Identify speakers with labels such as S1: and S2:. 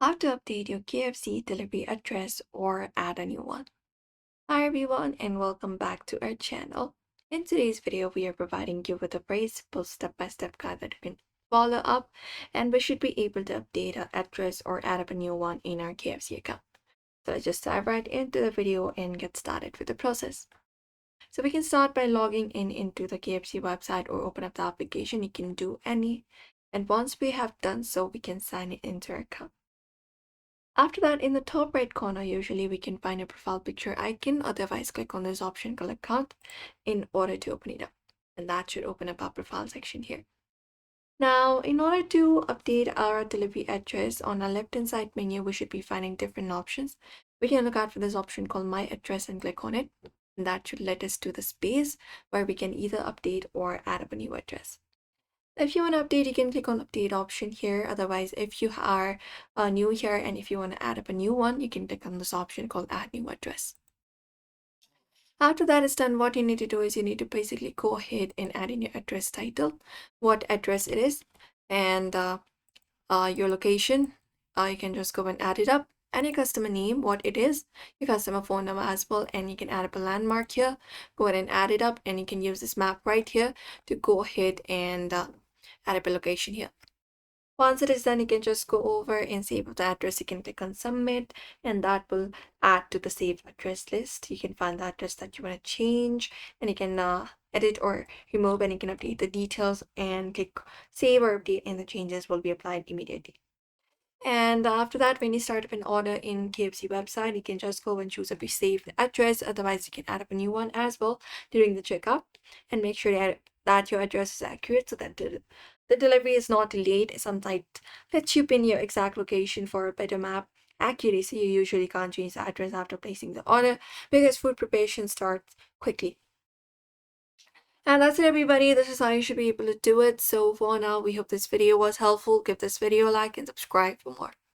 S1: How to update your KFC delivery address or add a new one. Hi everyone and welcome back to our channel. In today's video, we are providing you with a very simple step-by-step guide that you can follow up, and we should be able to update our address or add up a new one in our KFC account. So let's just dive right into the video and get started with the process. So we can start by logging in into the KFC website or open up the application. You can do any, and once we have done so, we can sign in into our account. After that, in the top right corner, usually we can find a profile picture icon. Otherwise, click on this option called account in order to open it up. And that should open up our profile section here. Now, in order to update our delivery address, on our left-hand side menu, we should be finding different options. We can look out for this option called My Address and click on it. And that should let us to the space where we can either update or add up a new address. If you want to update, you can click on update option here. Otherwise, if you are new here and if you want to add up a new one, you can click on this option called add new address. After that is done, what you need to do is you need to basically go ahead and add in your address title, what address it is, and your location. You can just go and add it up, and your customer name, what it is, your customer phone number as well, and you can add up a landmark here. Go ahead and add it up, and you can use this map right here to go ahead and add up a location here. Once it is done, you can just go over and save the address. You can click on submit, and that will add to the saved address list. You can find the address that you want to change, and you can edit or remove, and you can update the details and click save or update, and the changes will be applied immediately. And after that, when you start up an order in KFC website, you can just go and choose a saved address. Otherwise, you can add up a new one as well during the checkout, and make sure that your address is accurate so that the delivery is not delayed. Some site lets you pin your exact location for a better map accuracy. You usually can't change the address after placing the order because food preparation starts quickly. And that's it, everybody. This is how you should be able to do it. So for now, we hope this video was helpful. Give this video a like and subscribe for more.